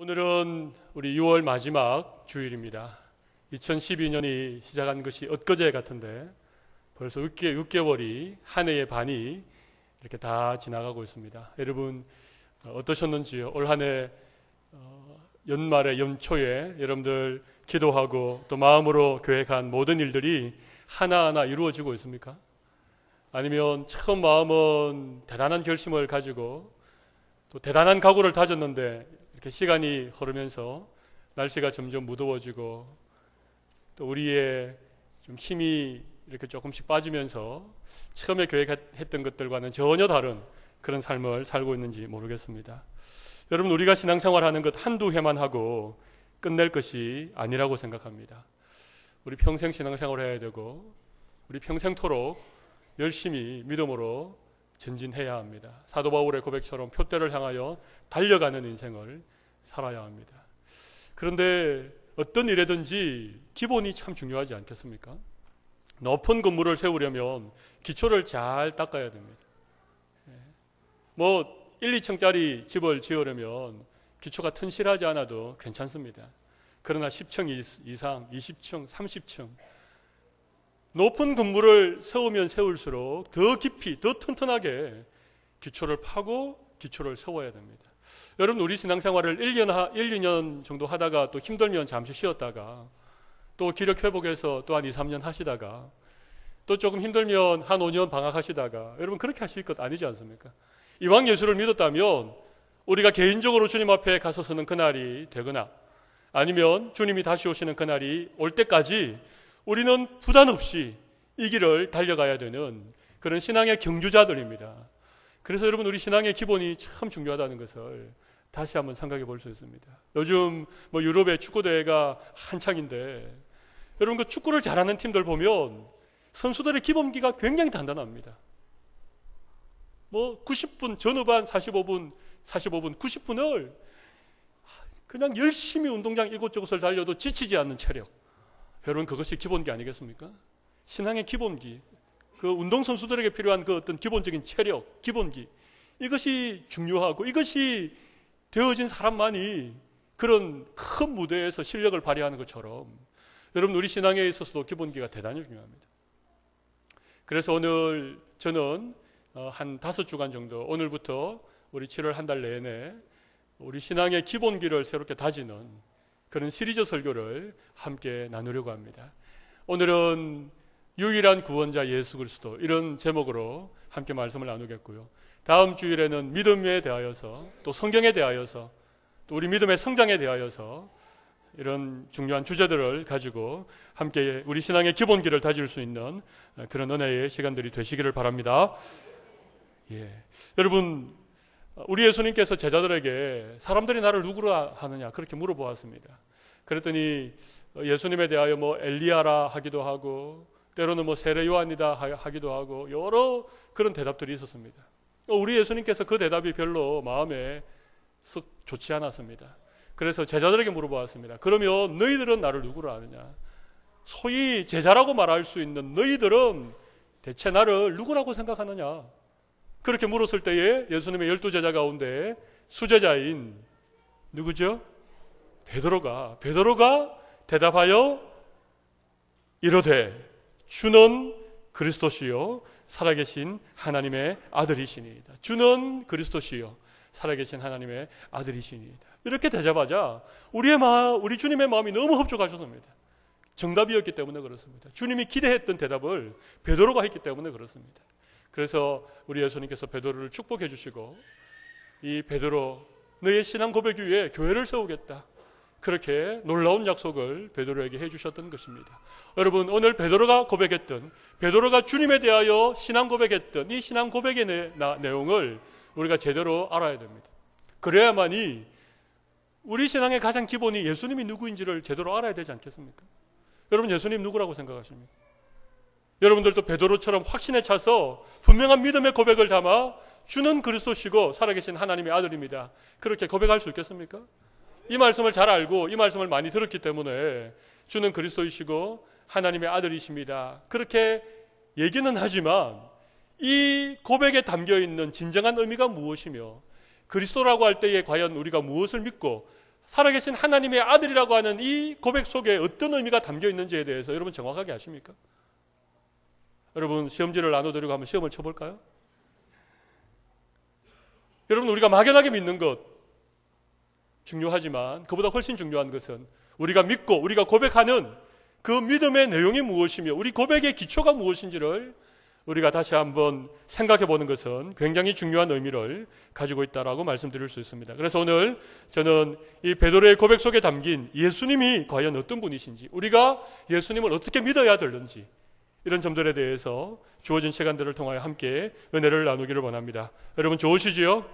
오늘은 우리 6월 마지막 주일입니다. 2012년이 시작한 것이 엊그제 같은데 벌써 6개월이 한 해의 반이 이렇게 다 지나가고 있습니다. 여러분 어떠셨는지요? 올 한 해 연말에 연초에 여러분들 기도하고 또 마음으로 계획한 모든 일들이 하나하나 이루어지고 있습니까? 아니면 처음 마음은 대단한 결심을 가지고 또 대단한 각오를 다졌는데 이렇게 시간이 흐르면서 날씨가 점점 무더워지고 또 우리의 좀 힘이 이렇게 조금씩 빠지면서 처음에 계획했던 것들과는 전혀 다른 그런 삶을 살고 있는지 모르겠습니다. 여러분, 우리가 신앙생활하는 것 한두 해만 하고 끝낼 것이 아니라고 생각합니다. 우리 평생 신앙생활을 해야 되고 우리 평생토록 열심히 믿음으로 전진해야 합니다. 사도 바울의 고백처럼 표대를 향하여 달려가는 인생을 살아야 합니다. 그런데 어떤 일이든지 기본이 참 중요하지 않겠습니까? 높은 건물을 세우려면 기초를 잘 닦아야 됩니다. 1, 2층짜리 집을 지으려면 기초가 튼실하지 않아도 괜찮습니다. 그러나 10층 이상, 20층, 30층 높은 건물을 세우면 세울수록 더 깊이, 더 튼튼하게 기초를 파고 기초를 세워야 됩니다. 여러분, 우리 신앙생활을 1년, 2년 정도 하다가 또 힘들면 잠시 쉬었다가 또 기력 회복해서 또 한 2, 3년 하시다가 또 조금 힘들면 한 5년 방학하시다가 여러분 그렇게 하실 것 아니지 않습니까? 이왕 예수를 믿었다면 우리가 개인적으로 주님 앞에 가서 서는 그날이 되거나 아니면 주님이 다시 오시는 그날이 올 때까지 우리는 부담 없이 이 길을 달려가야 되는 그런 신앙의 경주자들입니다. 그래서 여러분, 우리 신앙의 기본이 참 중요하다는 것을 다시 한번 생각해 볼 수 있습니다. 요즘 유럽의 축구대회가 한창인데 여러분, 그 축구를 잘하는 팀들 보면 선수들의 기본기가 굉장히 단단합니다. 90분, 전후반 45분, 90분을 그냥 열심히 운동장 이곳저곳을 달려도 지치지 않는 체력. 여러분, 그것이 기본기 아니겠습니까? 신앙의 기본기. 그 운동선수들에게 필요한 그 어떤 기본적인 체력, 기본기. 이것이 중요하고 이것이 되어진 사람만이 그런 큰 무대에서 실력을 발휘하는 것처럼 여러분, 우리 신앙에 있어서도 기본기가 대단히 중요합니다. 그래서 오늘 저는 한 5주간 정도, 오늘부터 우리 7월 한 달 내내 우리 신앙의 기본기를 새롭게 다지는 그런 시리즈 설교를 함께 나누려고 합니다. 오늘은 유일한 구원자 예수 그리스도, 이런 제목으로 함께 말씀을 나누겠고요. 다음 주일에는 믿음에 대하여서, 또 성경에 대하여서, 또 우리 믿음의 성장에 대하여서 이런 중요한 주제들을 가지고 함께 우리 신앙의 기본기를 다질 수 있는 그런 은혜의 시간들이 되시기를 바랍니다. 여러분, 우리 예수님께서 제자들에게 사람들이 나를 누구로 하느냐 그렇게 물어보았습니다. 그랬더니 예수님에 대하여 엘리야라 하기도 하고 때로는 세례 요한이다 하기도 하고 여러 그런 대답들이 있었습니다. 우리 예수님께서 그 대답이 별로 마음에 썩 좋지 않았습니다. 그래서 제자들에게 물어보았습니다. 그러면 너희들은 나를 누구로 아느냐? 소위 제자라고 말할 수 있는 너희들은 대체 나를 누구라고 생각하느냐? 그렇게 물었을 때에 예수님의 12제자 가운데 수제자인 누구죠? 베드로가 대답하여 이르되 주는 그리스도시요 살아계신 하나님의 아들이시니이다. 주는 그리스도시요 살아계신 하나님의 아들이시니이다. 이렇게 대답하자 우리 주님의 마음이 너무 흡족하셨습니다. 정답이었기 때문에 그렇습니다. 주님이 기대했던 대답을 베드로가 했기 때문에 그렇습니다. 그래서 우리 예수님께서 베드로를 축복해 주시고 이 베드로 너의 신앙 고백 위에 교회를 세우겠다. 그렇게 놀라운 약속을 베드로에게 해주셨던 것입니다. 여러분, 오늘 베드로가 주님에 대하여 신앙 고백했던 이 신앙 고백의 내용을 우리가 제대로 알아야 됩니다. 그래야만이 우리 신앙의 가장 기본이 예수님이 누구인지를 제대로 알아야 되지 않겠습니까? 여러분, 예수님 누구라고 생각하십니까? 여러분들도 베드로처럼 확신에 차서 분명한 믿음의 고백을 담아 주는 그리스도시고 살아계신 하나님의 아들입니다. 그렇게 고백할 수 있겠습니까? 이 말씀을 잘 알고 이 말씀을 많이 들었기 때문에 주는 그리스도이시고 하나님의 아들이십니다. 그렇게 얘기는 하지만 이 고백에 담겨있는 진정한 의미가 무엇이며 그리스도라고 할 때에 과연 우리가 무엇을 믿고 살아계신 하나님의 아들이라고 하는 이 고백 속에 어떤 의미가 담겨 있는지에 대해서 여러분 정확하게 아십니까? 여러분 시험지를 나눠드리고 한번 시험을 쳐볼까요? 여러분 우리가 막연하게 믿는 것 중요하지만 그보다 훨씬 중요한 것은 우리가 믿고 우리가 고백하는 그 믿음의 내용이 무엇이며 우리 고백의 기초가 무엇인지를 우리가 다시 한번 생각해 보는 것은 굉장히 중요한 의미를 가지고 있다라고 말씀드릴 수 있습니다. 그래서 오늘 저는 이 베드로의 고백 속에 담긴 예수님이 과연 어떤 분이신지, 우리가 예수님을 어떻게 믿어야 되는지, 이런 점들에 대해서 주어진 시간들을 통하여 함께 은혜를 나누기를 원합니다. 여러분 좋으시지요?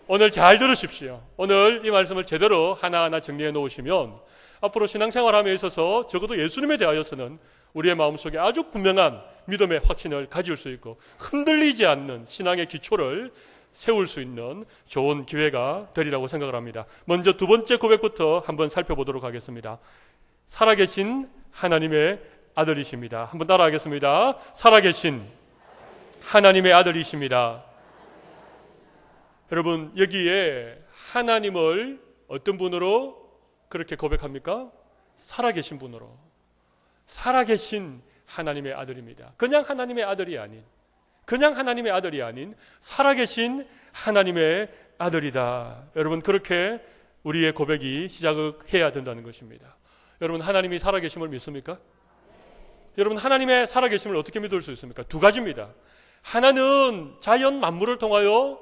오늘 잘 들으십시오. 오늘 이 말씀을 제대로 하나하나 정리해 놓으시면 앞으로 신앙생활함에 있어서 적어도 예수님에 대하여서는 우리의 마음속에 아주 분명한 믿음의 확신을 가질 수 있고 흔들리지 않는 신앙의 기초를 세울 수 있는 좋은 기회가 되리라고 생각을 합니다. 먼저 두 번째 고백부터 한번 살펴보도록 하겠습니다. 살아계신 하나님의 아들이십니다. 한번 따라하겠습니다. 살아계신 하나님의 아들이십니다. 여러분 여기에 하나님을 어떤 분으로 그렇게 고백합니까? 살아계신 분으로. 살아계신 하나님의 아들입니다. 그냥 하나님의 아들이 아닌 살아계신 하나님의 아들이다. 여러분 그렇게 우리의 고백이 시작해야 된다는 것입니다. 여러분 하나님이 살아계심을 믿습니까? 여러분 하나님의 살아계심을 어떻게 믿을 수 있습니까? 두 가지입니다. 하나는 자연 만물을 통하여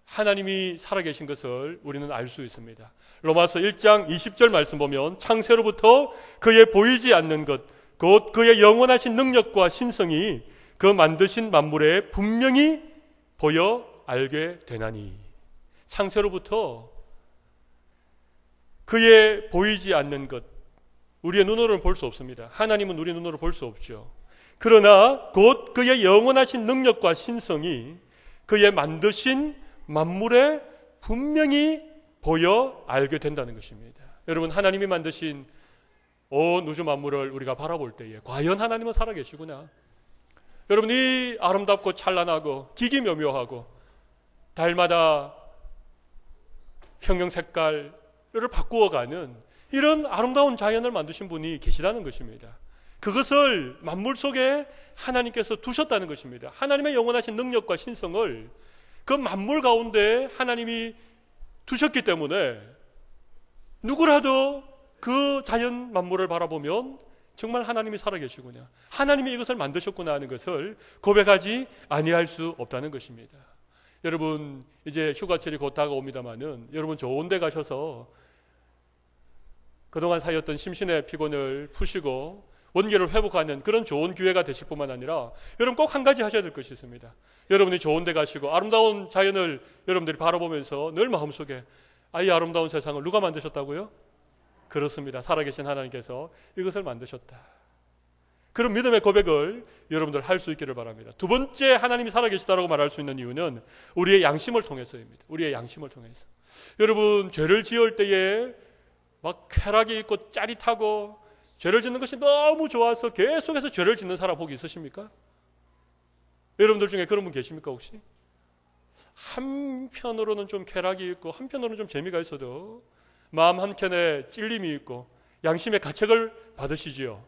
하나님이 살아계신 것을 우리는 알 수 있습니다. 로마서 1장 20절 말씀 보면 창세로부터 그의 보이지 않는 것 곧 그의 영원하신 능력과 신성이 그 만드신 만물에 분명히 보여 알게 되나니. 창세로부터 그의 보이지 않는 것, 우리의 눈으로는 볼 수 없습니다. 하나님은 우리 눈으로 볼 수 없죠. 그러나 곧 그의 영원하신 능력과 신성이 그의 만드신 만물에 분명히 보여 알게 된다는 것입니다. 여러분 하나님이 만드신 온 우주 만물을 우리가 바라볼 때에 과연 하나님은 살아계시구나. 여러분 이 아름답고 찬란하고 기기묘묘하고 달마다 형형 색깔을 바꾸어가는 이런 아름다운 자연을 만드신 분이 계시다는 것입니다. 그것을 만물 속에 하나님께서 두셨다는 것입니다. 하나님의 영원하신 능력과 신성을 그 만물 가운데 하나님이 두셨기 때문에 누구라도 그 자연 만물을 바라보면 정말 하나님이 살아계시구나, 하나님이 이것을 만드셨구나 하는 것을 고백하지 아니할 수 없다는 것입니다. 여러분 이제 휴가철이 곧 다가옵니다마는 여러분 좋은 데 가셔서 그동안 쌓였던 심신의 피곤을 푸시고 원기를 회복하는 그런 좋은 기회가 되실 뿐만 아니라 여러분 꼭 한 가지 하셔야 될 것이 있습니다. 여러분이 좋은 데 가시고 아름다운 자연을 여러분들이 바라보면서 늘 마음속에 이 아름다운 세상을 누가 만드셨다고요? 그렇습니다. 살아계신 하나님께서 이것을 만드셨다. 그런 믿음의 고백을 여러분들 할 수 있기를 바랍니다. 두 번째 하나님이 살아계시다라고 말할 수 있는 이유는 우리의 양심을 통해서입니다. 우리의 양심을 통해서. 여러분 죄를 지을 때에 막 쾌락이 있고 짜릿하고 죄를 짓는 것이 너무 좋아서 계속해서 죄를 짓는 사람 혹시 있으십니까? 여러분들 중에 그런 분 계십니까 혹시? 한편으로는 좀 쾌락이 있고 한편으로는 좀 재미가 있어도 마음 한켠에 찔림이 있고 양심의 가책을 받으시지요?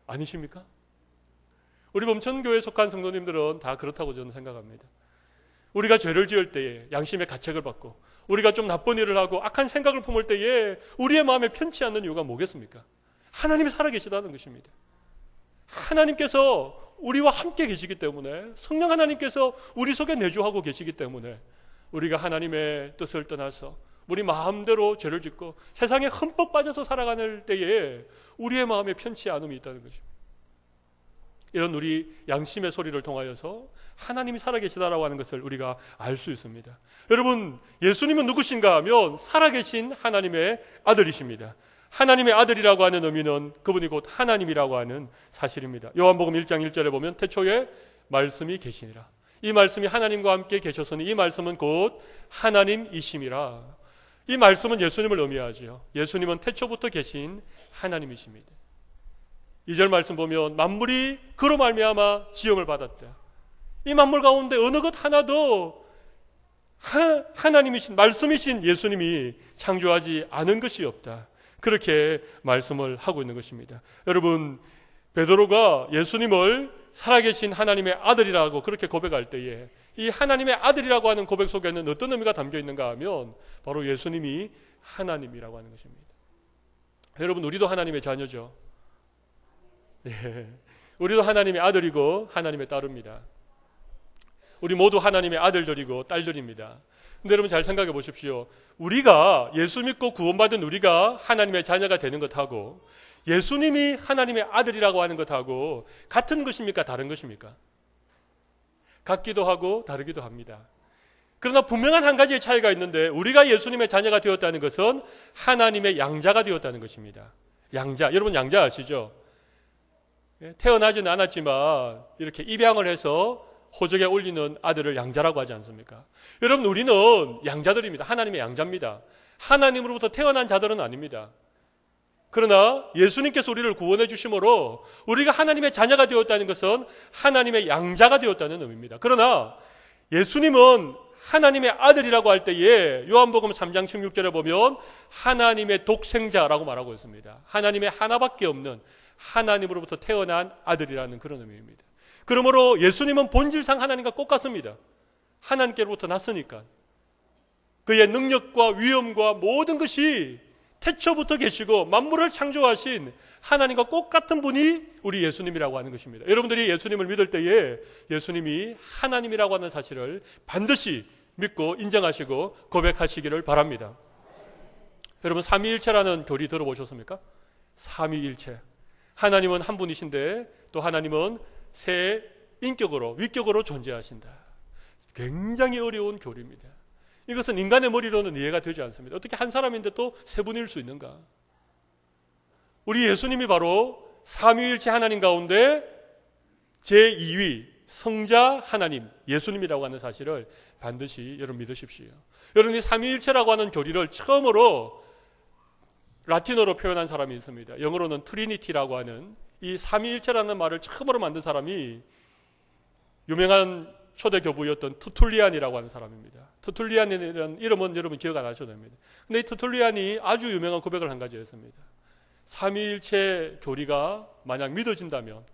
아니십니까? 우리 범천교회에 속한 성도님들은 다 그렇다고 저는 생각합니다. 우리가 죄를 지을 때에 양심의 가책을 받고 우리가 좀 나쁜 일을 하고 악한 생각을 품을 때에 우리의 마음에 편치 않는 이유가 뭐겠습니까? 하나님이 살아계시다는 것입니다. 하나님께서 우리와 함께 계시기 때문에, 성령 하나님께서 우리 속에 내주하고 계시기 때문에 우리가 하나님의 뜻을 떠나서 우리 마음대로 죄를 짓고 세상에 흠뻑 빠져서 살아가는 때에 우리의 마음에 편치 않음이 있다는 것입니다. 이런 우리 양심의 소리를 통하여서 하나님이 살아계시다라고 하는 것을 우리가 알 수 있습니다. 여러분 예수님은 누구신가 하면 살아계신 하나님의 아들이십니다. 하나님의 아들이라고 하는 의미는 그분이 곧 하나님이라고 하는 사실입니다. 요한복음 1장 1절에 보면 태초에 말씀이 계시니라. 이 말씀이 하나님과 함께 계셨으니 이 말씀은 곧 하나님이심이라. 이 말씀은 예수님을 의미하지요. 예수님은 태초부터 계신 하나님이십니다. 2절 말씀 보면 만물이 그로 말미암아 지음을 받았다. 이 만물 가운데 어느 것 하나도 하나님이신 말씀이신 예수님이 창조하지 않은 것이 없다. 그렇게 말씀을 하고 있는 것입니다. 여러분, 베드로가 예수님을 살아계신 하나님의 아들이라고 그렇게 고백할 때에 이 하나님의 아들이라고 하는 고백 속에는 어떤 의미가 담겨 있는가 하면 바로 예수님이 하나님이라고 하는 것입니다. 여러분, 우리도 하나님의 자녀죠. 예. 우리도 하나님의 아들이고 하나님의 딸입니다. 우리 모두 하나님의 아들들이고 딸들입니다. 근데 여러분 잘 생각해 보십시오. 우리가 예수 믿고 구원받은 우리가 하나님의 자녀가 되는 것하고 예수님이 하나님의 아들이라고 하는 것하고 같은 것입니까? 다른 것입니까? 같기도 하고 다르기도 합니다. 그러나 분명한 한 가지의 차이가 있는데 우리가 예수님의 자녀가 되었다는 것은 하나님의 양자가 되었다는 것입니다. 양자, 여러분 양자 아시죠? 태어나지는 않았지만 이렇게 입양을 해서 호적에 올리는 아들을 양자라고 하지 않습니까? 여러분, 우리는 양자들입니다. 하나님의 양자입니다. 하나님으로부터 태어난 자들은 아닙니다. 그러나 예수님께서 우리를 구원해 주심으로 우리가 하나님의 자녀가 되었다는 것은 하나님의 양자가 되었다는 의미입니다. 그러나 예수님은 하나님의 아들이라고 할 때에 요한복음 3장 16절에 보면 하나님의 독생자라고 말하고 있습니다. 하나님의 하나밖에 없는 하나님으로부터 태어난 아들이라는 그런 의미입니다. 그러므로 예수님은 본질상 하나님과 똑같습니다. 하나님께로부터 났으니까. 그의 능력과 위엄과 모든 것이 태초부터 계시고 만물을 창조하신 하나님과 똑같은 분이 우리 예수님이라고 하는 것입니다. 여러분들이 예수님을 믿을 때에 예수님이 하나님이라고 하는 사실을 반드시 믿고 인정하시고 고백하시기를 바랍니다. 여러분, 삼위일체라는 교리 들어보셨습니까? 삼위일체. 하나님은 한 분이신데 또 하나님은 세 인격으로 위격으로 존재하신다. 굉장히 어려운 교리입니다. 이것은 인간의 머리로는 이해가 되지 않습니다. 어떻게 한 사람인데 또 세 분일 수 있는가? 우리 예수님이 바로 삼위일체 하나님 가운데 제2위 성자 하나님 예수님이라고 하는 사실을 반드시 여러분 믿으십시오. 여러분, 이 삼위일체라고 하는 교리를 처음으로 라틴어로 표현한 사람이 있습니다. 영어로는 트리니티라고 하는 이 삼위일체라는 말을 처음으로 만든 사람이 유명한 초대 교부였던 트툴리안이라고 하는 사람입니다. 트툴리안이라는 이름은 여러분 기억 안 하셔도 됩니다. 근데 이 트툴리안이 아주 유명한 고백을 한 가지 했습니다. 삼위일체 교리가 만약 믿어진다면,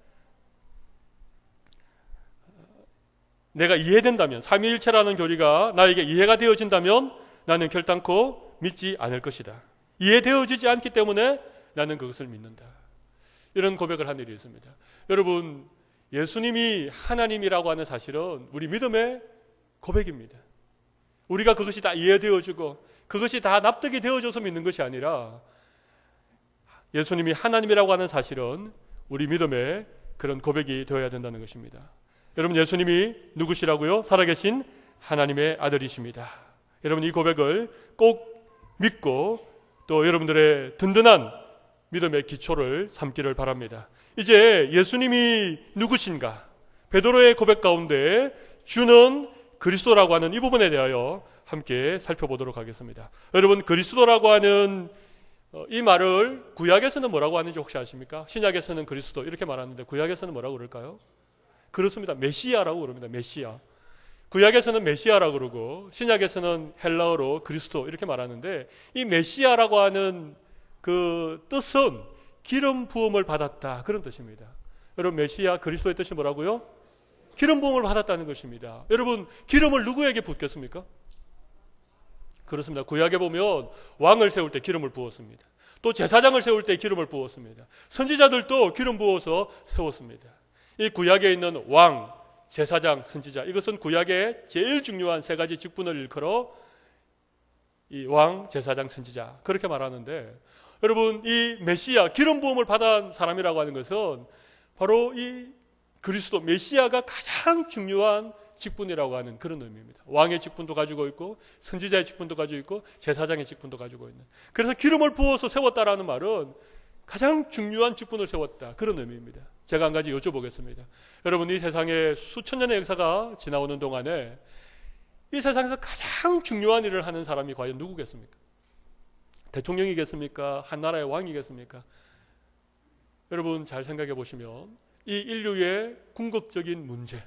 내가 이해된다면, 삼위일체라는 교리가 나에게 이해가 되어진다면 나는 결단코 믿지 않을 것이다. 이해되어지지 않기 때문에 나는 그것을 믿는다. 이런 고백을 한 일이 있습니다. 여러분, 예수님이 하나님이라고 하는 사실은 우리 믿음의 고백입니다. 우리가 그것이 다 이해되어지고 그것이 다 납득이 되어져서 믿는 것이 아니라 예수님이 하나님이라고 하는 사실은 우리 믿음의 그런 고백이 되어야 된다는 것입니다. 여러분, 예수님이 누구시라고요? 살아계신 하나님의 아들이십니다. 여러분, 이 고백을 꼭 믿고 또 여러분들의 든든한 믿음의 기초를 삼기를 바랍니다. 이제 예수님이 누구신가? 베드로의 고백 가운데 주는 그리스도라고 하는 이 부분에 대하여 함께 살펴보도록 하겠습니다. 여러분, 그리스도라고 하는 이 말을 구약에서는 뭐라고 하는지 혹시 아십니까? 신약에서는 그리스도 이렇게 말하는데 구약에서는 뭐라고 그럴까요? 그렇습니다. 메시아라고 그럽니다. 메시아. 구약에서는 메시아라고 그러고 신약에서는 헬라어로 그리스도 이렇게 말하는데 이 메시아라고 하는 그 뜻은 기름 부음을 받았다, 그런 뜻입니다. 여러분, 메시아 그리스도의 뜻이 뭐라고요? 기름 부음을 받았다는 것입니다. 여러분, 기름을 누구에게 붓겠습니까? 그렇습니다. 구약에 보면 왕을 세울 때 기름을 부었습니다. 또 제사장을 세울 때 기름을 부었습니다. 선지자들도 기름 부어서 세웠습니다. 이 구약에 있는 왕, 제사장, 선지자, 이것은 구약의 제일 중요한 세 가지 직분을 일컬어 이 왕, 제사장, 선지자 그렇게 말하는데, 여러분, 이 메시아, 기름 부음을 받은 사람이라고 하는 것은 바로 이 그리스도 메시아가 가장 중요한 직분이라고 하는 그런 의미입니다. 왕의 직분도 가지고 있고 선지자의 직분도 가지고 있고 제사장의 직분도 가지고 있는, 그래서 기름을 부어서 세웠다라는 말은 가장 중요한 직분을 세웠다, 그런 의미입니다. 제가 한 가지 여쭤보겠습니다. 여러분, 이 세상에 수천 년의 역사가 지나오는 동안에 이 세상에서 가장 중요한 일을 하는 사람이 과연 누구겠습니까? 대통령이겠습니까? 한 나라의 왕이겠습니까? 여러분, 잘 생각해 보시면 이 인류의 궁극적인 문제,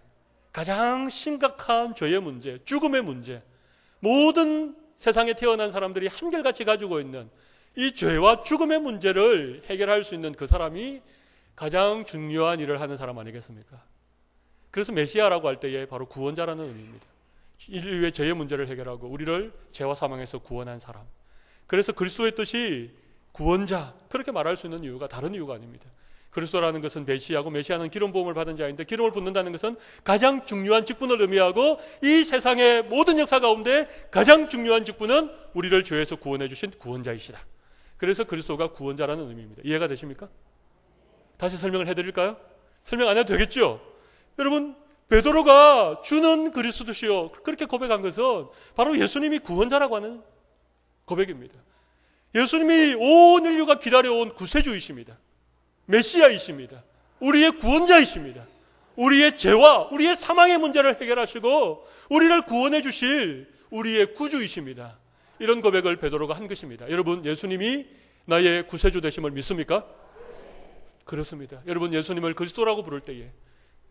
가장 심각한 죄의 문제, 죽음의 문제, 모든 세상에 태어난 사람들이 한결같이 가지고 있는 이 죄와 죽음의 문제를 해결할 수 있는 그 사람이 가장 중요한 일을 하는 사람 아니겠습니까? 그래서 메시아라고 할 때에 바로 구원자라는 의미입니다. 인류의 죄의 문제를 해결하고 우리를 죄와 사망에서 구원한 사람. 그래서 그리스도의 뜻이 구원자, 그렇게 말할 수 있는 이유가 다른 이유가 아닙니다. 그리스도라는 것은 메시아고, 메시아는 기름 부음을 받은 자인데, 기름을 붓는다는 것은 가장 중요한 직분을 의미하고, 이 세상의 모든 역사 가운데 가장 중요한 직분은 우리를 죄에서 구원해 주신 구원자이시다. 그래서 그리스도가 구원자라는 의미입니다. 이해가 되십니까? 다시 설명을 해드릴까요? 설명 안 해도 되겠죠? 여러분, 베드로가 주는 그리스도시요, 그렇게 고백한 것은 바로 예수님이 구원자라고 하는 고백입니다. 예수님이 온 인류가 기다려온 구세주이십니다. 메시아이십니다. 우리의 구원자이십니다. 우리의 죄와 우리의 사망의 문제를 해결하시고 우리를 구원해 주실 우리의 구주이십니다. 이런 고백을 베드로가 한 것입니다. 여러분, 예수님이 나의 구세주 되심을 믿습니까? 그렇습니다. 여러분, 예수님을 그리스도라고 부를 때에,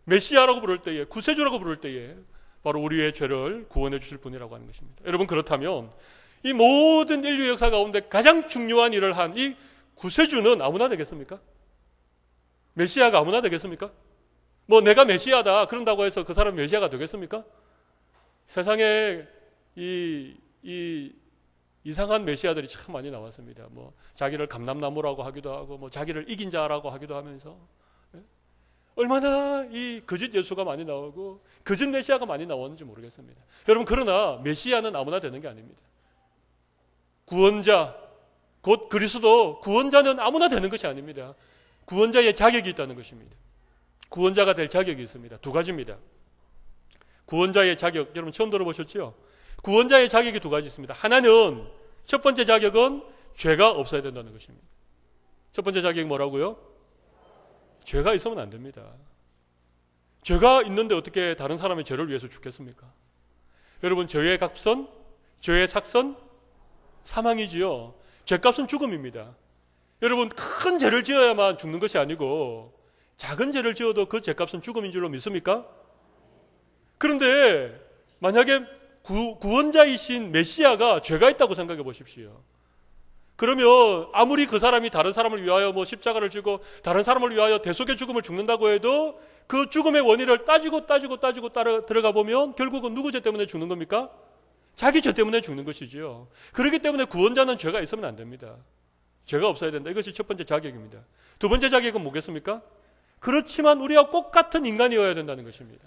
메시아라고 부를 때에, 구세주라고 부를 때에 바로 우리의 죄를 구원해 주실 분이라고 하는 것입니다. 여러분, 그렇다면 이 모든 인류 역사 가운데 가장 중요한 일을 한 이 구세주는 아무나 되겠습니까? 메시아가 아무나 되겠습니까? 뭐 내가 메시아다 그런다고 해서 그 사람 메시아가 되겠습니까? 세상에 이상한 메시아들이 참 많이 나왔습니다. 뭐 자기를 감람나무라고 하기도 하고, 뭐 자기를 이긴 자라고 하기도 하면서, 얼마나 이 거짓 예수가 많이 나오고 거짓 메시아가 많이 나오는지 모르겠습니다. 여러분, 그러나 메시아는 아무나 되는 게 아닙니다. 구원자, 곧 그리스도, 구원자는 아무나 되는 것이 아닙니다. 구원자의 자격이 있다는 것입니다. 구원자가 될 자격이 있습니다. 두 가지입니다. 구원자의 자격, 여러분 처음 들어보셨죠? 구원자의 자격이 두 가지 있습니다. 하나는, 첫 번째 자격은 죄가 없어야 된다는 것입니다. 첫 번째 자격이 뭐라고요? 죄가 있으면 안 됩니다. 죄가 있는데 어떻게 다른 사람의 죄를 위해서 죽겠습니까? 여러분, 죄의 값은, 죄의 삭선, 사망이지요. 죄값은 죽음입니다. 여러분, 큰 죄를 지어야만 죽는 것이 아니고 작은 죄를 지어도 그 죄값은 죽음인 줄로 믿습니까? 그런데 만약에 구원자이신 메시아가 죄가 있다고 생각해 보십시오. 그러면 아무리 그 사람이 다른 사람을 위하여 뭐 십자가를 지고 다른 사람을 위하여 대속의 죽음을 죽는다고 해도 그 죽음의 원인을 따지고 들어가 보면 결국은 누구 죄 때문에 죽는 겁니까? 자기 죄 때문에 죽는 것이지요. 그렇기 때문에 구원자는 죄가 있으면 안 됩니다. 죄가 없어야 된다. 이것이 첫 번째 자격입니다. 두 번째 자격은 뭐겠습니까? 그렇지만 우리와 똑같은 인간이어야 된다는 것입니다.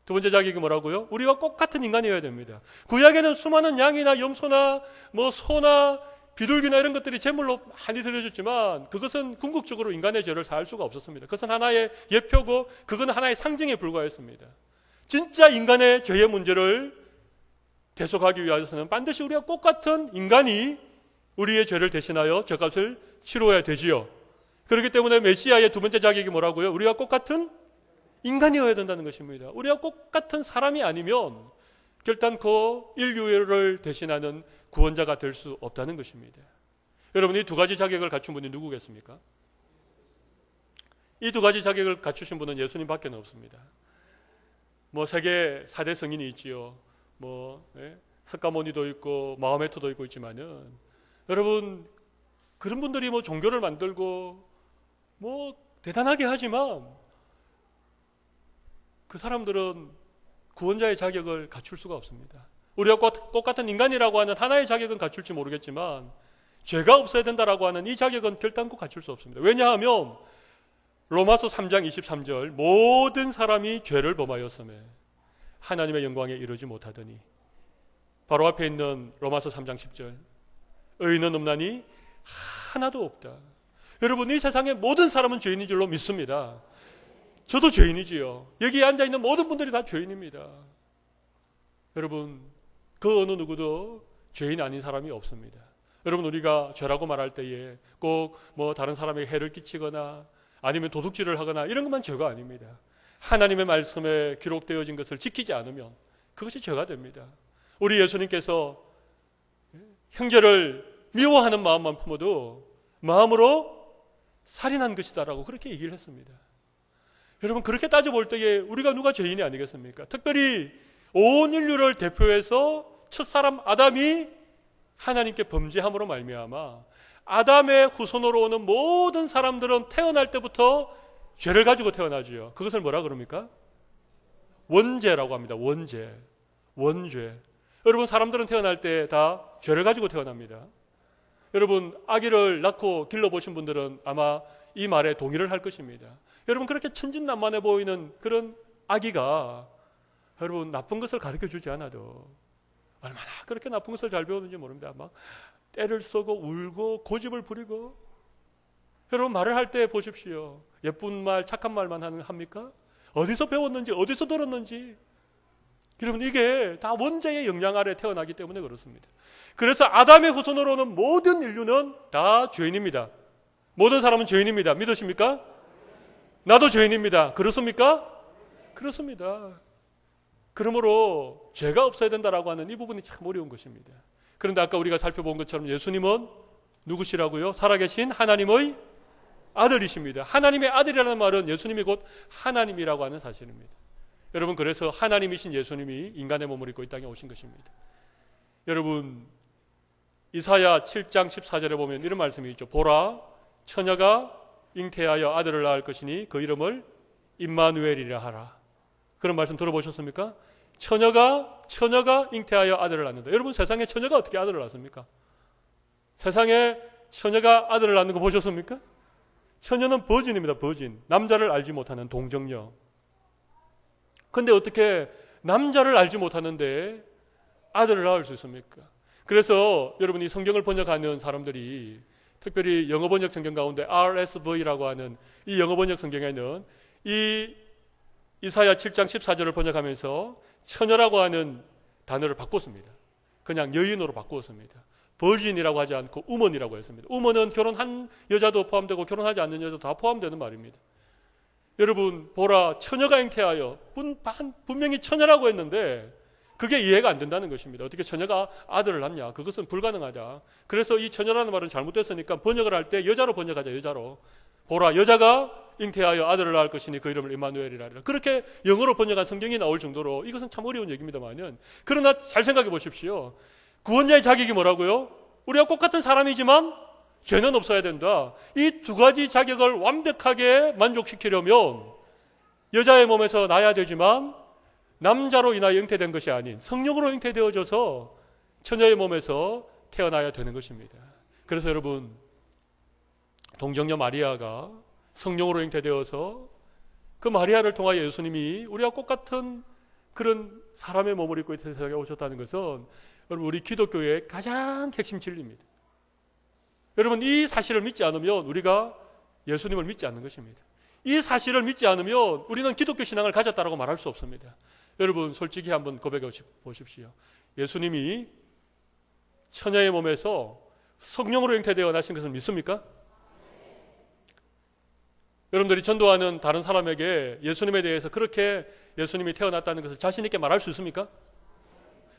두 번째 자격이 뭐라고요? 우리와 똑같은 인간이어야 됩니다. 구약에는 수많은 양이나 염소나 뭐 소나 비둘기나 이런 것들이 제물로 많이 드려졌지만 그것은 궁극적으로 인간의 죄를 사할 수가 없었습니다. 그것은 하나의 예표고 그건 하나의 상징에 불과했습니다. 진짜 인간의 죄의 문제를 대속하기 위해서는 반드시 우리와 똑같은 인간이 우리의 죄를 대신하여 죄값을 치러야 되지요. 그렇기 때문에 메시아의 두 번째 자격이 뭐라고요? 우리와 똑같은 인간이어야 된다는 것입니다. 우리와 똑같은 사람이 아니면 결단코 인류를 대신하는 구원자가 될 수 없다는 것입니다. 여러분, 이 두 가지 자격을 갖춘 분이 누구겠습니까? 이 두 가지 자격을 갖추신 분은 예수님밖에 없습니다. 뭐 세계 4대 성인이 있지요. 뭐 스가모니도 있고 마호메트도 있지만은 여러분, 그런 분들이 뭐 종교를 만들고 뭐 대단하게 하지만 그 사람들은 구원자의 자격을 갖출 수가 없습니다. 우리와 똑같은 인간이라고 하는 하나의 자격은 갖출지 모르겠지만 죄가 없어야 된다라고 하는 이 자격은 결단코 갖출 수 없습니다. 왜냐하면 로마서 3장 23절 모든 사람이 죄를 범하였으며 하나님의 영광에 이르지 못하더니, 바로 앞에 있는 로마서 3장 10절 의인은 없나니 하나도 없다. 여러분, 이 세상의 모든 사람은 죄인인 줄로 믿습니다. 저도 죄인이지요. 여기에 앉아있는 모든 분들이 다 죄인입니다. 여러분, 그 어느 누구도 죄인 아닌 사람이 없습니다. 여러분, 우리가 죄라고 말할 때에 꼭 뭐 다른 사람에게 해를 끼치거나 아니면 도둑질을 하거나 이런 것만 죄가 아닙니다. 하나님의 말씀에 기록되어진 것을 지키지 않으면 그것이 죄가 됩니다. 우리 예수님께서 형제를 미워하는 마음만 품어도 마음으로 살인한 것이다라고 그렇게 얘기를 했습니다. 여러분, 그렇게 따져볼 때에 우리가 누가 죄인이 아니겠습니까? 특별히 온 인류를 대표해서 첫사람 아담이 하나님께 범죄함으로 말미암아 아담의 후손으로 오는 모든 사람들은 태어날 때부터 죄를 가지고 태어나지요. 그것을 뭐라 그럽니까? 원죄라고 합니다. 원죄. 여러분, 사람들은 태어날 때 다 죄를 가지고 태어납니다. 여러분, 아기를 낳고 길러보신 분들은 아마 이 말에 동의를 할 것입니다. 여러분, 그렇게 천진난만해 보이는 그런 아기가 여러분 나쁜 것을 가르쳐 주지 않아도 얼마나 그렇게 나쁜 것을 잘 배우는지 모릅니다. 막 때를 쏘고 울고 고집을 부리고. 여러분, 말을 할 때 보십시오. 예쁜 말, 착한 말만 합니까? 어디서 배웠는지, 어디서 들었는지. 여러분, 이게 다 원죄의 영향 아래 태어나기 때문에 그렇습니다. 그래서 아담의 후손으로는 모든 인류는 다 죄인입니다. 모든 사람은 죄인입니다. 믿으십니까? 나도 죄인입니다. 그렇습니까? 그렇습니다. 그러므로 죄가 없어야 된다라고 하는 이 부분이 참 어려운 것입니다. 그런데 아까 우리가 살펴본 것처럼 예수님은 누구시라고요? 살아계신 하나님의 아들이십니다. 하나님의 아들이라는 말은 예수님이 곧 하나님이라고 하는 사실입니다. 여러분, 그래서 하나님이신 예수님이 인간의 몸을 입고 이 땅에 오신 것입니다. 여러분, 이사야 7장 14절에 보면 이런 말씀이 있죠. 보라, 처녀가 잉태하여 아들을 낳을 것이니 그 이름을 임마누엘이라 하라. 그런 말씀 들어보셨습니까? 처녀가 잉태하여 아들을 낳는다. 여러분, 세상에 처녀가 어떻게 아들을 낳습니까? 세상에 처녀가 아들을 낳는 거 보셨습니까? 처녀는 버진입니다. 버진. 남자를 알지 못하는 동정녀. 근데 어떻게 남자를 알지 못하는데 아들을 낳을 수 있습니까? 그래서 여러분, 이 성경을 번역하는 사람들이 특별히 영어 번역 성경 가운데 RSV라고 하는 이 영어 번역 성경에는 이 이사야 7장 14절을 번역하면서 처녀라고 하는 단어를 바꿨습니다. 그냥 여인으로 바꾸었습니다. 버진이라고 하지 않고 우먼이라고 했습니다. 우먼은 결혼한 여자도 포함되고 결혼하지 않는 여자도 다 포함되는 말입니다. 여러분, 보라, 처녀가 잉태하여. 분명히 처녀라고 했는데 그게 이해가 안 된다는 것입니다. 어떻게 처녀가 아들을 낳냐? 그것은 불가능하다. 그래서 이 처녀라는 말은 잘못됐으니까 번역을 할 때 여자로 번역하자. 여자로. 보라, 여자가 잉태하여 아들을 낳을 것이니 그 이름을 임마누엘이라 하리라. 그렇게 영어로 번역한 성경이 나올 정도로 이것은 참 어려운 얘기입니다만은, 그러나 잘 생각해 보십시오. 구원자의 자격이 뭐라고요? 우리가 똑같은 사람이지만 죄는 없어야 된다. 이 두 가지 자격을 완벽하게 만족시키려면 여자의 몸에서 나야 되지만 남자로 인하여 잉태된 것이 아닌 성령으로 잉태되어져서 처녀의 몸에서 태어나야 되는 것입니다. 그래서 여러분, 동정녀 마리아가 성령으로 잉태되어서 그 마리아를 통하여 예수님이 우리와 똑같은 그런 사람의 몸을 입고 이 세상에 오셨다는 것은 여러분, 우리 기독교의 가장 핵심 진리입니다. 여러분, 이 사실을 믿지 않으면 우리가 예수님을 믿지 않는 것입니다. 이 사실을 믿지 않으면 우리는 기독교 신앙을 가졌다라고 말할 수 없습니다. 여러분, 솔직히 한번 고백해 보십시오. 예수님이 처녀의 몸에서 성령으로 잉태되어 나신 것을 믿습니까? 여러분들이 전도하는 다른 사람에게 예수님에 대해서 그렇게 예수님이 태어났다는 것을 자신 있게 말할 수 있습니까?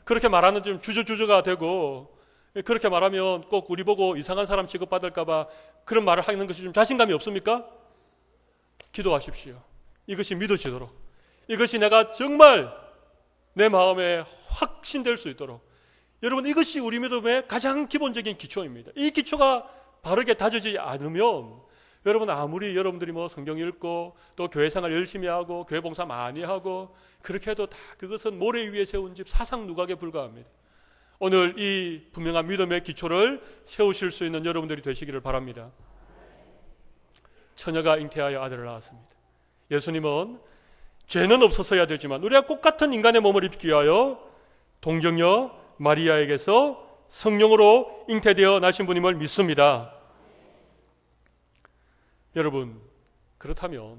그렇게 말하는 좀 주저주저가 되고, 그렇게 말하면 꼭 우리 보고 이상한 사람 취급받을까 봐 그런 말을 하는 것이 좀 자신감이 없습니까? 기도하십시오. 이것이 믿어지도록, 이것이 내가 정말 내 마음에 확신될 수 있도록. 여러분, 이것이 우리 믿음의 가장 기본적인 기초입니다. 이 기초가 바르게 다져지지 않으면 여러분, 아무리 여러분들이 뭐 성경 읽고 또 교회 생활 열심히 하고 교회 봉사 많이 하고 그렇게 해도 다 그것은 모래 위에 세운 집 사상 누각에 불과합니다. 오늘 이 분명한 믿음의 기초를 세우실 수 있는 여러분들이 되시기를 바랍니다. 처녀가 잉태하여 아들을 낳았습니다. 예수님은 죄는 없었어야 되지만 우리가 똑같은 인간의 몸을 입기 위하여 동정녀 마리아에게서 성령으로 잉태되어 나신 분임을 믿습니다. 여러분, 그렇다면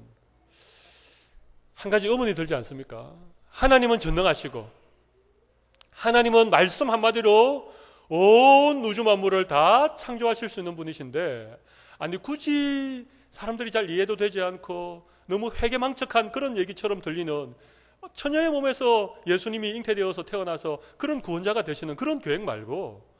한 가지 의문이 들지 않습니까? 하나님은 전능하시고 하나님은 말씀 한마디로 온 우주 만물을 다 창조하실 수 있는 분이신데, 아니 굳이 사람들이 잘 이해도 되지 않고 너무 회개망측한 그런 얘기처럼 들리는 처녀의 몸에서 예수님이 잉태되어서 태어나서 그런 구원자가 되시는 그런 계획 말고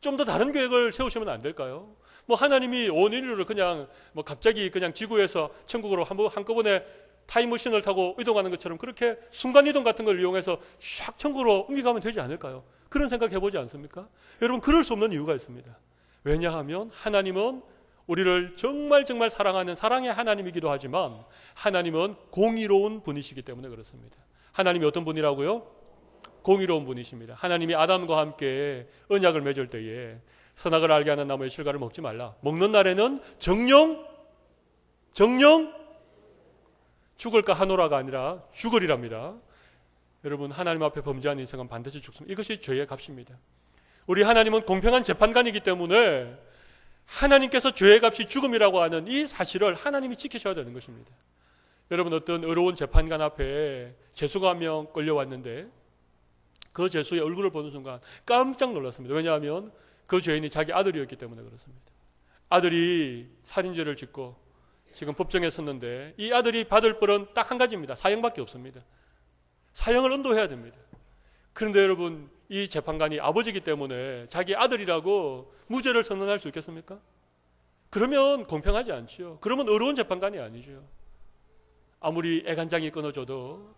좀 더 다른 계획을 세우시면 안 될까요? 뭐 하나님이 온 인류를 그냥 뭐 갑자기 그냥 지구에서 천국으로 한꺼번에 타임머신을 타고 이동하는 것처럼 그렇게 순간이동 같은 걸 이용해서 샥 천국으로 옮겨가면 되지 않을까요? 그런 생각 해보지 않습니까? 여러분, 그럴 수 없는 이유가 있습니다. 왜냐하면 하나님은 우리를 정말 정말 사랑하는 사랑의 하나님이기도 하지만 하나님은 공의로운 분이시기 때문에 그렇습니다. 하나님이 어떤 분이라고요? 공의로운 분이십니다. 하나님이 아담과 함께 언약을 맺을 때에 선악을 알게 하는 나무의 실과를 먹지 말라. 먹는 날에는 정령 죽을까 하노라가 아니라 죽으리랍니다. 여러분, 하나님 앞에 범죄한 인생은 반드시 죽습니다. 이것이 죄의 값입니다. 우리 하나님은 공평한 재판관이기 때문에 하나님께서 죄의 값이 죽음이라고 하는 이 사실을 하나님이 지키셔야 되는 것입니다. 여러분, 어떤 어려운 재판관 앞에 죄수가 한 명 끌려왔는데 그 죄수의 얼굴을 보는 순간 깜짝 놀랐습니다. 왜냐하면 그 죄인이 자기 아들이었기 때문에 그렇습니다. 아들이 살인죄를 짓고 지금 법정에 섰는데 이 아들이 받을 벌은 딱 한 가지입니다. 사형밖에 없습니다. 사형을 언도해야 됩니다. 그런데 여러분, 이 재판관이 아버지이기 때문에 자기 아들이라고 무죄를 선언할 수 있겠습니까? 그러면 공평하지 않지요. 그러면 어려운 재판관이 아니죠. 아무리 애간장이 끊어져도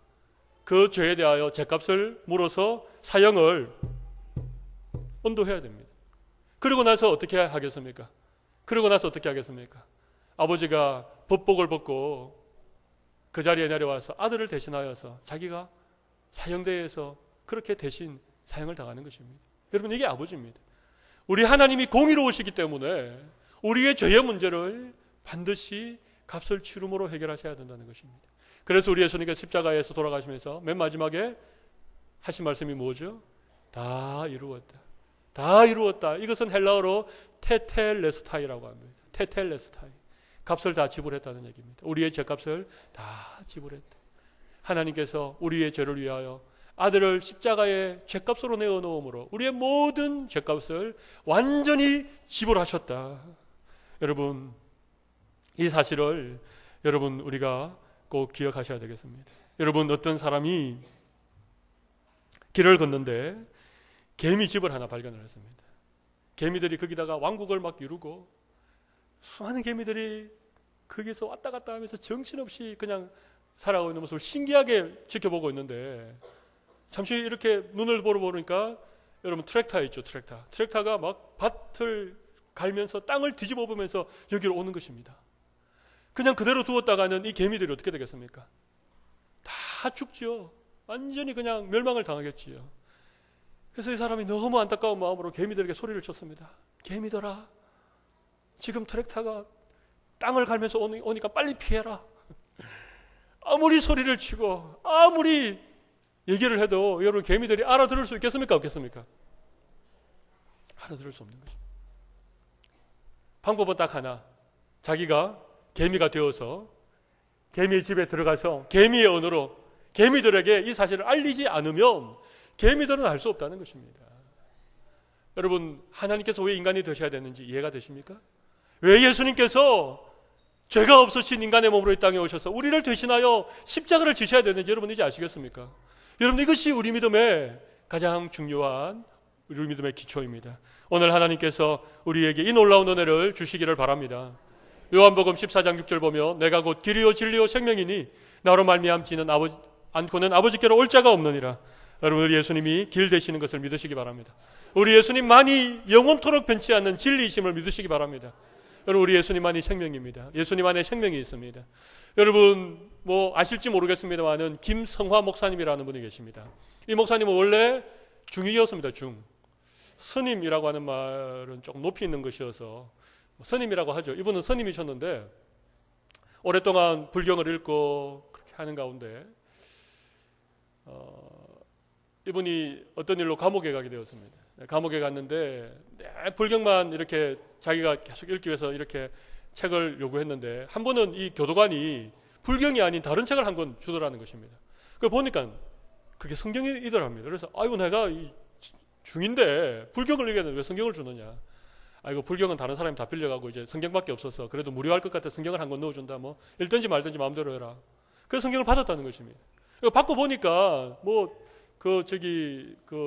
그 죄에 대하여 죄값을 물어서 사형을 언도해야 됩니다. 그리고 나서 어떻게 하겠습니까? 아버지가 법복을 벗고 그 자리에 내려와서 아들을 대신하여서 자기가 사형대에서 그렇게 대신 사형을 당하는 것입니다. 여러분, 이게 아버지입니다. 우리 하나님이 공의로우시기 때문에 우리의 죄의 문제를 반드시 값을 치름으로 해결하셔야 된다는 것입니다. 그래서 우리 예수님께서 십자가에서 돌아가시면서 맨 마지막에 하신 말씀이 뭐죠? 다 이루었다. 다 이루었다. 이것은 헬라어로 테텔레스타이라고 합니다. 테텔레스타이. 값을 다 지불했다는 얘기입니다. 우리의 죄값을 다 지불했다. 하나님께서 우리의 죄를 위하여 아들을 십자가에 죄값으로 내어놓음으로 우리의 모든 죄값을 완전히 지불하셨다. 여러분, 이 사실을 여러분 우리가 꼭 기억하셔야 되겠습니다. 여러분, 어떤 사람이 길을 걷는데 개미집을 하나 발견을 했습니다. 개미들이 거기다가 왕국을 막 이루고 수많은 개미들이 거기서 왔다 갔다 하면서 정신없이 그냥 살아가고 있는 모습을 신기하게 지켜보고 있는데 잠시 이렇게 눈을 보니까 여러분 트랙터 있죠. 트랙터가 막 밭을 갈면서 땅을 뒤집어 보면서 여기로 오는 것입니다. 그냥 그대로 두었다가는 이 개미들이 어떻게 되겠습니까? 다 죽지요. 완전히 그냥 멸망을 당하겠지요. 그래서 이 사람이 너무 안타까운 마음으로 개미들에게 소리를 쳤습니다. 개미들아, 지금 트랙터가 땅을 갈면서 오니까 빨리 피해라. 아무리 소리를 치고 아무리 얘기를 해도 여러분, 개미들이 알아들을 수 있겠습니까? 없겠습니까? 알아들을 수 없는 것입니다. 방법은 딱 하나. 자기가 개미가 되어서 개미의 집에 들어가서 개미의 언어로 개미들에게 이 사실을 알리지 않으면 개미들은 알 수 없다는 것입니다. 여러분, 하나님께서 왜 인간이 되셔야 되는지 이해가 되십니까? 왜 예수님께서 죄가 없으신 인간의 몸으로 이 땅에 오셔서 우리를 대신하여 십자가를 지셔야 되는지 여러분 이제 아시겠습니까? 여러분, 이것이 우리 믿음의 가장 중요한 우리 믿음의 기초입니다. 오늘 하나님께서 우리에게 이 놀라운 은혜를 주시기를 바랍니다. 요한복음 14장 6절 보면 내가 곧 길이요 진리요 생명이니 나로 말미암지는 않고는 아버지께로 올 자가 없느니라. 여러분, 우리 예수님이 길 되시는 것을 믿으시기 바랍니다. 우리 예수님만이 영원토록 변치 않는 진리이심을 믿으시기 바랍니다. 여러분, 우리 예수님만이 생명입니다. 예수님 안에 생명이 있습니다. 여러분, 뭐 아실지 모르겠습니다만은 김성화 목사님이라는 분이 계십니다. 이 목사님은 원래 중이었습니다. 스님이라고 하는 말은 조금 높이 있는 것이어서 스님이라고 하죠. 이분은 스님이셨는데 오랫동안 불경을 읽고 그렇게 하는 가운데 이분이 어떤 일로 감옥에 가게 되었습니다. 감옥에 갔는데 불경만 이렇게 자기가 계속 읽기 위해서 이렇게 책을 요구했는데 한 번은 이 교도관이 불경이 아닌 다른 책을 한 권 주더라는 것입니다. 그걸 보니까 그게 성경이더랍니다. 그래서 아이고, 내가 중인데 불경을 읽었는데 왜 성경을 주느냐. 아이고, 불경은 다른 사람이 다 빌려가고 이제 성경밖에 없어서 그래도 무료할 것 같아 성경을 한 권 넣어준다. 뭐 읽든지 말든지 마음대로 해라. 그래서 성경을 받았다는 것입니다. 이거 받고 보니까 그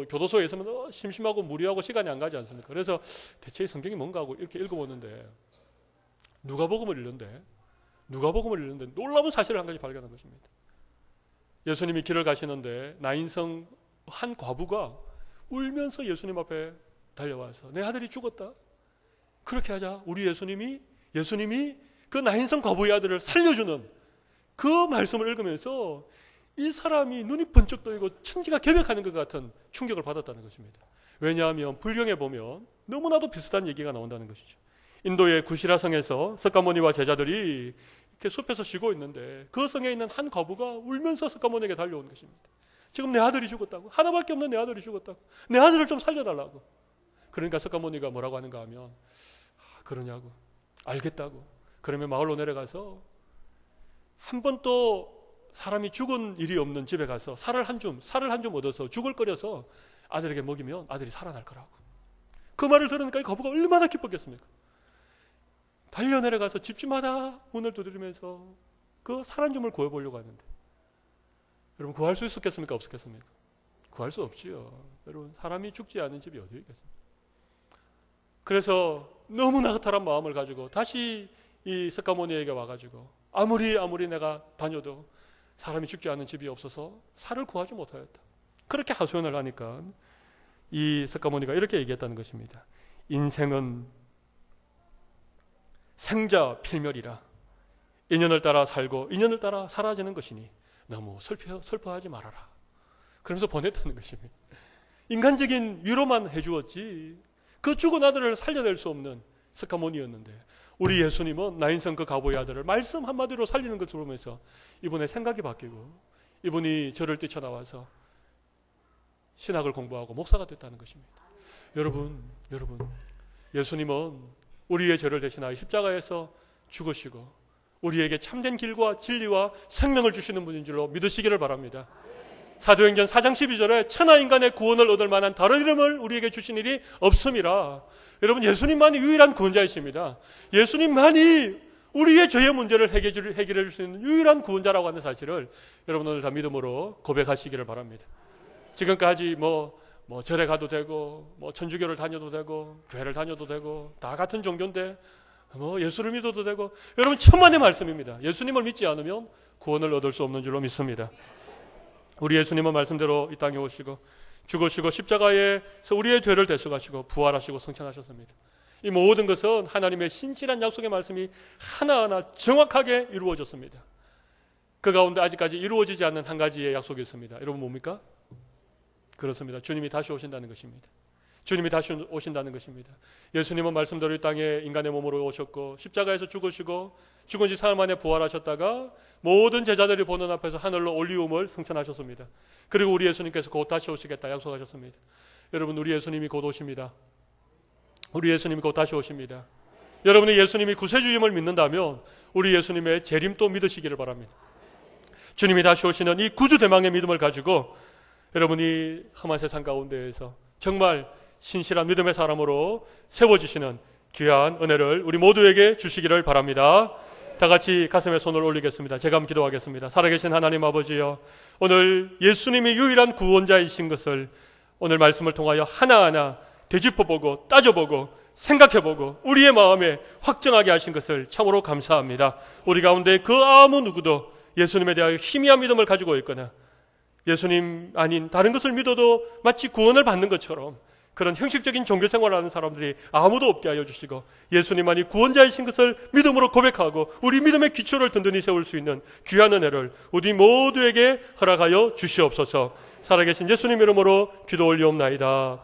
교도소에 있으면 심심하고 무리하고 시간이 안 가지 않습니까? 그래서 대체 이 성경이 뭔가 하고 이렇게 읽어보는데 누가복음을 읽는데 놀라운 사실을 한 가지 발견한 것입니다. 예수님이 길을 가시는데 나인성 한 과부가 울면서 예수님 앞에 달려와서 내 아들이 죽었다. 그렇게 하자. 우리 예수님이 그 나인성 과부의 아들을 살려주는 그 말씀을 읽으면서 이 사람이 눈이 번쩍 뜨이고 천지가 개벽하는 것 같은 충격을 받았다는 것입니다. 왜냐하면 불경에 보면 너무나도 비슷한 얘기가 나온다는 것이죠. 인도의 구시라성에서 석가모니와 제자들이 이렇게 숲에서 쉬고 있는데 그 성에 있는 한 과부가 울면서 석가모니에게 달려온 것입니다. 지금 내 아들이 죽었다고. 하나밖에 없는 내 아들이 죽었다고. 내 아들을 좀 살려달라고. 그러니까 석가모니가 뭐라고 하는가 하면 그러냐고. 알겠다고. 그러면 마을로 내려가서 한 번도 사람이 죽은 일이 없는 집에 가서 살을 한 줌 얻어서 죽을 끓여서 아들에게 먹이면 아들이 살아날 거라고. 그 말을 들으니까 이 과부가 얼마나 기뻤겠습니까? 달려 내려가서 집집마다 문을 두드리면서 그 살 한 줌을 구해보려고 하는데 여러분 구할 수 있었겠습니까? 없었겠습니까? 구할 수 없지요. 여러분 사람이 죽지 않은 집이 어디 있겠습니까? 그래서 너무나 허탈한 마음을 가지고 다시 이 석가모니에게 와가지고 아무리 내가 다녀도 사람이 죽지 않은 집이 없어서 살을 구하지 못하였다. 그렇게 하소연을 하니까 이 석가모니가 이렇게 얘기했다는 것입니다. 인생은 생자 필멸이라. 인연을 따라 살고 인연을 따라 사라지는 것이니 너무 슬퍼하지 말아라. 그러면서 보냈다는 것입니다. 인간적인 위로만 해주었지 그 죽은 아들을 살려낼 수 없는 석가모니였는데 우리 예수님은 나인성 그 과부의 아들을 말씀 한마디로 살리는 것을 보면서 이분의 생각이 바뀌고 이분이 저를 뛰쳐나와서 신학을 공부하고 목사가 됐다는 것입니다. 여러분 예수님은 우리의 죄를 대신하여 십자가에서 죽으시고 우리에게 참된 길과 진리와 생명을 주시는 분인 줄로 믿으시기를 바랍니다. 사도행전 4장 12절에 천하 인간의 구원을 얻을 만한 다른 이름을 우리에게 주신 일이 없음이라. 여러분 예수님만이 유일한 구원자이십니다. 예수님만이 우리의 죄의 문제를 해결해 줄 수 있는 유일한 구원자라고 하는 사실을 여러분 오늘 다 믿음으로 고백하시기를 바랍니다. 지금까지 절에 가도 되고 천주교를 다녀도 되고 교회를 다녀도 되고 다 같은 종교인데 예수를 믿어도 되고 여러분 천만의 말씀입니다. 예수님을 믿지 않으면 구원을 얻을 수 없는 줄로 믿습니다. 우리 예수님은 말씀대로 이 땅에 오시고 죽으시고 십자가에서 우리의 죄를 대속하시고 부활하시고 승천하셨습니다. 이 모든 것은 하나님의 신실한 약속의 말씀이 하나하나 정확하게 이루어졌습니다. 그 가운데 아직까지 이루어지지 않는 한 가지의 약속이 있습니다. 여러분 뭡니까? 그렇습니다. 주님이 다시 오신다는 것입니다. 주님이 다시 오신다는 것입니다. 예수님은 말씀대로 이 땅에 인간의 몸으로 오셨고 십자가에서 죽으시고 죽은 지 사흘 만에 부활하셨다가 모든 제자들이 보는 앞에서 하늘로 올리움을 승천하셨습니다. 그리고 우리 예수님께서 곧 다시 오시겠다 약속하셨습니다. 여러분 우리 예수님이 곧 오십니다. 우리 예수님이 곧 다시 오십니다. 여러분이 예수님이 구세주임을 믿는다면 우리 예수님의 재림도 믿으시기를 바랍니다. 주님이 다시 오시는 이 구주대망의 믿음을 가지고 여러분이 험한 세상 가운데에서 정말 신실한 믿음의 사람으로 세워지시는 귀한 은혜를 우리 모두에게 주시기를 바랍니다. 다 같이 가슴에 손을 올리겠습니다. 제가 한번 기도하겠습니다. 살아계신 하나님 아버지여, 오늘 예수님이 유일한 구원자이신 것을 오늘 말씀을 통하여 하나하나 되짚어보고 따져보고 생각해보고 우리의 마음에 확정하게 하신 것을 참으로 감사합니다. 우리 가운데 그 아무 누구도 예수님에 대하여 희미한 믿음을 가지고 있거나 예수님 아닌 다른 것을 믿어도 마치 구원을 받는 것처럼 그런 형식적인 종교생활을 하는 사람들이 아무도 없게 하여 주시고 예수님만이 구원자이신 것을 믿음으로 고백하고 우리 믿음의 기초를 든든히 세울 수 있는 귀한 은혜를 우리 모두에게 허락하여 주시옵소서. 살아계신 예수님 이름으로 기도 올리옵나이다.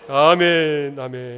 아멘. 아멘.